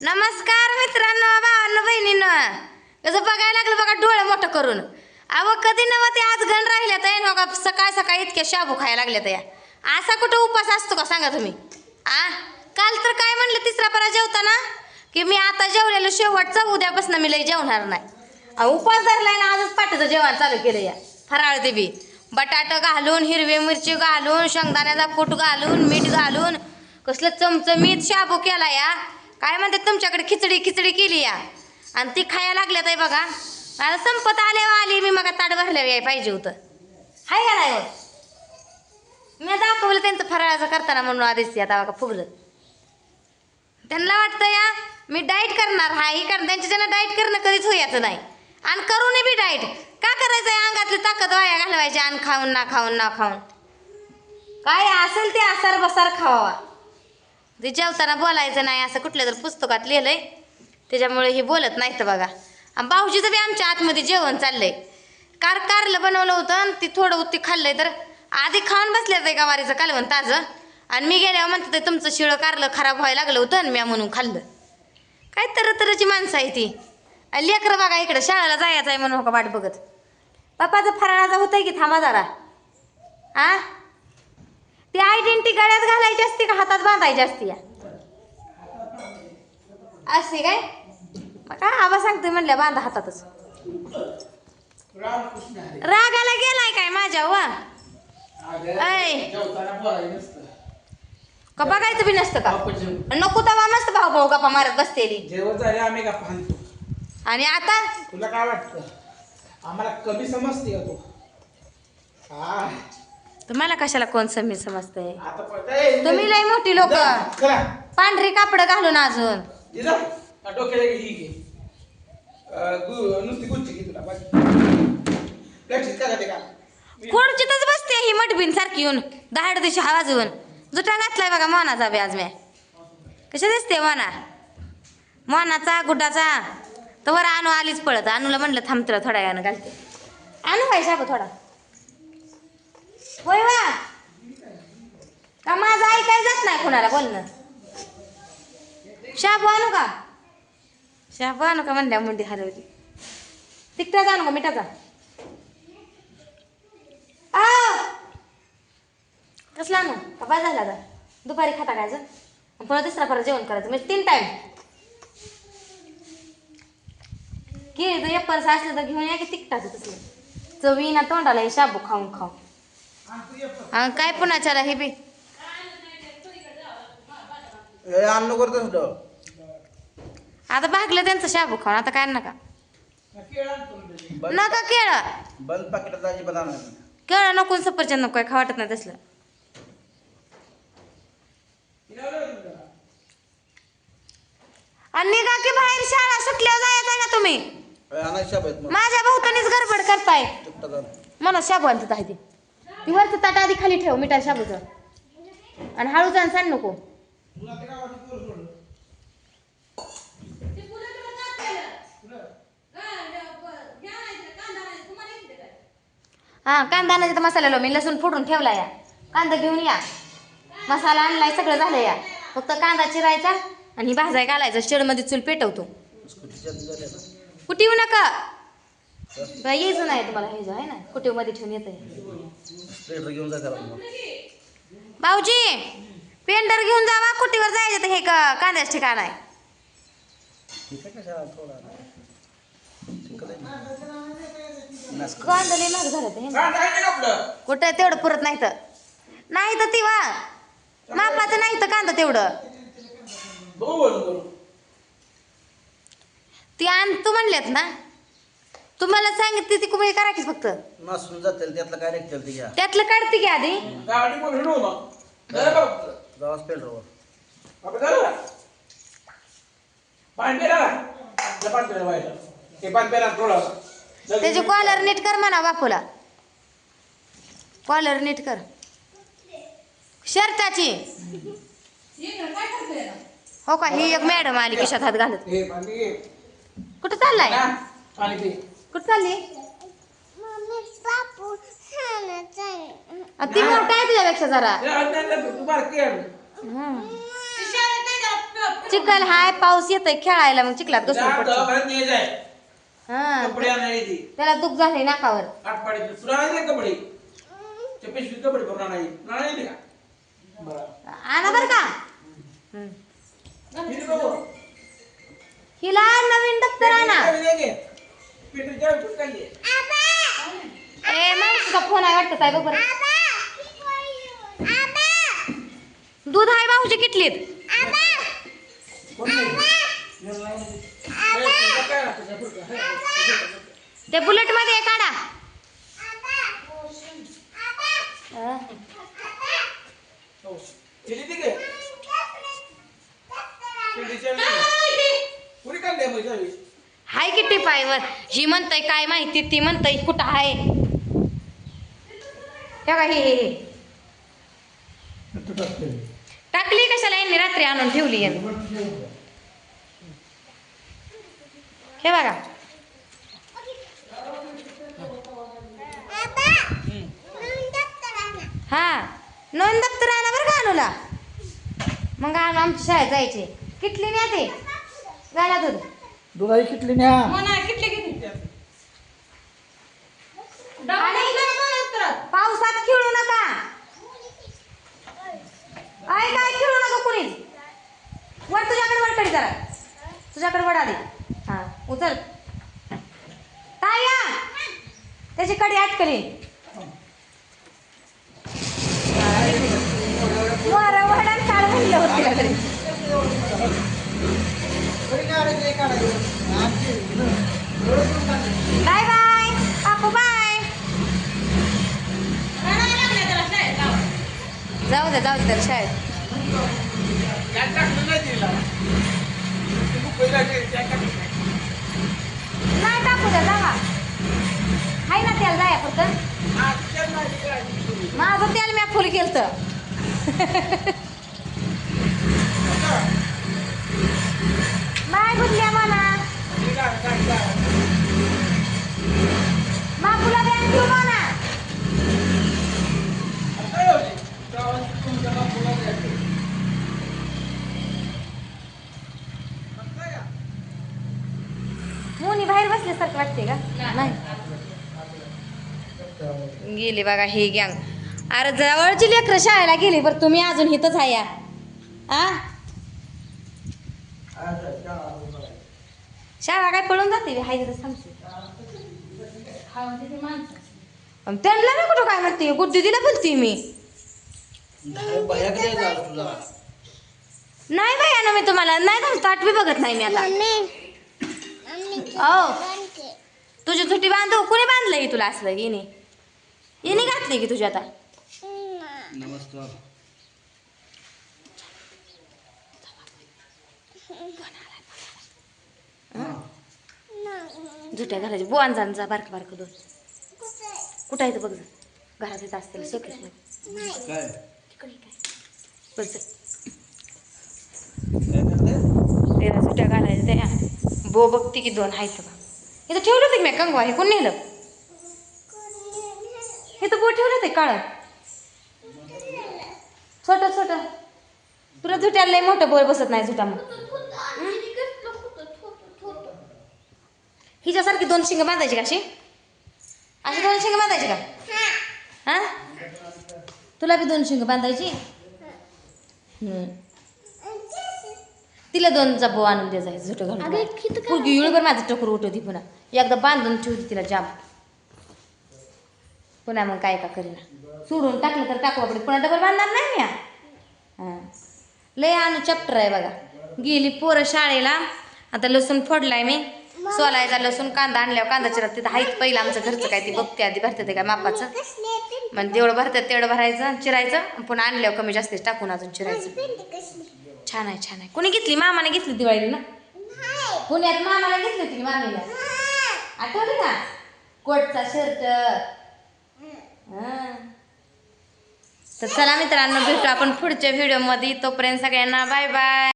नमस्कार मित्रांनो, भावांनो, बहिणींनो. कसं बघायला लागलं बघा डोळे मोठं करून. अहो कधी नव्हते आज गण राहिल्या तर बघा सकाळ सकाळी इतक्या शाबू खायला लागल्या त्या. असा कुठं उपास असतो का सांगा तुम्ही? काल तर काय म्हणलं तिसरा परा जेवताना की मी आता जेवलेलो शेवटचा, उद्यापासून मी लई जेवणार नाही. उपास धरलाय ना, आजच पाटाचं जेवण चालू केलं या. फराळ ते बी बटाटा घालून, हिरवी मिरची घालून, शेंगदाण्याचा कूट घालून, मीठ घालून कसलं चमचमीत शाबू केला या. काय म्हणते तुमच्याकडे खिचडी खिचडी केली या आणि ती खायला लागल्यात आहे बघा. आता संपत आली मी मग ताट भरल्या याय पाहिजे होतं. हाय का नाही? मी दाखवलं त्यांचं फराळाचं करताना म्हणून आधीच आता बघा फुगलं. त्यांना वाटतं या मी डाईट करणार. हा ही कर त्यांच्या ज्यांना डाईट करणं कधीच होयाचं नाही आणि करूनही बी डाईट का करायचं आहे? अंगातली ताकद वाया घालवायची आणि खाऊन ना खाऊन ना खाऊन काय असेल ते आसार बसार खावा. ते जेवताना बोलायचं नाही असं कुठल्या तर पुस्तकात लिहिलंय, त्याच्यामुळे हे बोलत नाही तर बघा. आणि भाऊजीचं बी आमच्या आतमध्ये जेवण चाललंय. कारलं बनवलं होतं आणि ती थोडं उत्ती खाल्लंय, तर आधी खाऊन बसल्यात आहे गवारीचं कालवण ताजं आणि मी गेल्यावर म्हणते तुमचं शिळं कारलं खराब व्हायला लागलं होतं आणि मी म्हणून खाल्लं. काय तरची माणसं आहे ती. लेकरं बघा इकडं शाळेला जायचं आहे म्हणून का वाट बघत. पप्पाचं फराळाचा होतंय की थांबा जरा. ती आयडेंटिटी गळ्यात घालायची असते का हातात बांधायची असते या असते काय? काय आबा सांगतोय म्हणल्या बांधा हातातच. रागाला गेलाय काय माझ्या वा? का बघायचं बी नसतं का? नको तवा मस्त भाऊ भाऊ गप्पा मारत बसतेली. जेवण झाले आम्ही गप्पा हाणतो. आणि आता तुला काय वाटतं आम्हाला कमी समजते का तू? तुम्हाला कशाला कोण समजतंय? आता तुम्ही लय मोठी लोक पांढरी कापड घालून अजून डोक्याला ही घे नुसती गुच्ची घे तुला खुर्चीतच बसते ही मटबीन सारखी येऊन दहाड दिवशी आवाजून जुटा घातलाय बघा मोनाचा बी आज. मी कशा दिसते मोनाचा गुड्डाचा तर आणू आलीच पळत. आणूला म्हणलं थांबत थोड्या वेळानं घालते. आणू काय शाबू थोडा होय वा का माझं ऐकाय जात नाही कोणाला बोलणं. शाबू आणू का? शाबू आणू का म्हणल्या मुंडी हलवली. तिकटाचा आणू का मिठाचा? कसला आणू का? बाय झाला का? दुपारी खाता खायचं पुन्हा तिसरा परत जेवण करायचं म्हणजे 3 टाइम. घे जर एप्परच असलं तर घेऊन या की तिकटाचं तसलं चवी ना तोंडाला हे शाबू खाऊन खाऊन. काय पुन्हा हे बी अन्न करतो आता भागलं त्यांचं शाबू खाऊन. आता काय नका नका केळं बंद पाकिट केळं नको सफरचंद नको खा वाटत नाही तसलं. आणि निघा की बाहेर शाळा सुटल्यावर जायचं ना तुम्ही. माझ्या भाऊतानीच गडबड करताय मला शाबू आणत आहे ती वरचं ताट आधी खाली ठेव मिठा शाबूचं आणि हळू जाण सांग नको. कांदा आणायचा तर मसाला मी लसूण फोडून ठेवला या. कांदा घेऊन या, मसाला आणलाय सगळं झालं या. फक्त कांदा चिरायचा आणि भाजाय घालायचा. शेडमध्ये चूल पेटवतो. कुठे येऊ नका यायचं नाही तुम्हाला. हे जो आहे ना कुठे मध्ये ठेवून येत भाऊजी पेंडर घेऊन जावा. कुठेवर जायचं तर हे कांद्याच ठिकाण आहे. कांदा लय महाग झालं कुठं तेवढं पुरत नाही तर ती वा मापाचं नाही तर कांदा तेवढं ती आणतो म्हणल्यात ना. तुम्हाला सांगितली ती कुबळी करा की फक्त नसून जातील त्यातलं काय निघतील ते घ्या. त्यातलं काढते की आधी त्याची कॉलर नीट कर म्हणा बापूला. कॉलर नीट कर शर्टाची. हो का? ही एक मॅडम आली खिशात हात घालत. कुठं चाललाय? कुठं चालली? ती मोठा आहे तुझ्यापेक्षा जरा. चिखल हाय, पाऊस येतोय खेळायला, मग चिखलात घसरून जा, पडतो. दवाखान्यात नाही जाय. हा कपडे आणायला ती. त्याला दुःख झालंय नाकावर. आठवड्याचे. तुला आणायचे का कपडे? ते पिशवीत कपडे भरून आणायचे का? बरं. आणा बर का. किती नको? हिला नवीन दप्तर आणा. पेट्रोल चावी कुठं काढली? ए मग तुझा फोन आहे वाटतं काय बघ बरं. दूध आहे भाऊजी किटलीत. कोण नाही? काय लागतं त्या पुढचं? ते बुलेट मध्ये काढा. हो. केली ती काय? केली चावी. कुणी काढली आहे मग चावी? हाय किती पायवर. ही म्हणतय काय माहिती, ती म्हणतय कुठं आहे. हे हे टाकली कशाला यांनी रात्री आणून ठेवली यांनी. हे बघा. हा नोंद दप्तर आणा बरं का आणूला. मग आणू आमच्या शाळेत जायचे. किटली न्या ते गाला दूध. दुधाई किटली न्या. पावसात खेळू नका. काय खेळू नका कुणी. वर तुझ्याकडे वडकडी जरा. तुझ्याकडे वड आली. हा उचल. ताया त्याची कडी अटकली. वडा काढ म्हणलं होतं तिला तरी. बाय बाय काकू बाय. जाऊ दे तर शाळेत. नाही टाकू द्या जावा. हाय ना तेल जाया फक्त. माझं तेल मी फुल केलं. बाय गुडल्या म्हणा. बापूला बँक घेऊ म्हणा. मुनी बाहेर बसल्यासारखं वाटते का? नाही गेली बघा ही गँग. अरे जवळची लेकरं शाळेला गेली बरं, तुम्ही अजून इथंच आहे या. शाळा काय पळून जाते हाय तिथं सांगते. त्यांना मी कुठं काय म्हणते, गुड्डी दिला बोलते मी. नाही बाया ना मी तुम्हाला नाही थांबतो. आठवी बघत नाही मी आता. तुझी तुटी बांधू. कुणी बांधलंय तुला असलं? येणे घातली की तुझी आता. नमस्कार. झुट्या घालायची. बुवान जा जा बारक बारक दोन. कुठं आहे बघ. घरात येत असतील सोकेश काय त्याला सुट्या घालायच्या त्या. बो बघती की दोन आहेत बा. इथं ठेवलं होतं की मी कंगवा. हे कोण नेलं? इथं बो ठेवलं ते काळ छोट छोट. तुला झुट्याला लय मोठं बोल बसत नाही झुटा. मग हिच्यासारखी दोन शिंग बांधायची का? अशी दोन शिंग बांधायची का? हा तुला बी दोन शिंग बांधायची. तिला दोन जबो आणून दे जायचं झुट घालून. पुरगी इळभर माझं टकर उठवती पुन्हा. एकदा बांधून ठेवती तिला जाम. पुन्हा मग काय का करीना. सोडून टाकलं तर टाकू आपण. पुन्हा डबल बांधणार नाही मी. हां लय आणू चॅप्टर आहे बघा. गेली पोरं शाळेला. आता लसूण फोडलाय मी. सोलायचा लसूण. कांदा आणल्यावर कांदा चिरत. तिथं हाईत पहिलं आमचं घरचं काय ती बघते आधी भरते ते काय मापाचं. मग जेवढं भरतात तेवढं भरायचं चिरायचं. पुन्हा आणल्यावर कमी जास्तीच टाकून अजून चिरायचं. छान आहे छान आहे. कोणी घेतली? मामाने घेतली दिवाळीला ना. पुण्यात मामाला घेतली होती मामीला. आठवलं का? कोटचा शर्ट. तर चला मित्रांनो भेटू आपण पुढच्या व्हिडिओमध्ये. तोपर्यंत सगळ्यांना बाय बाय.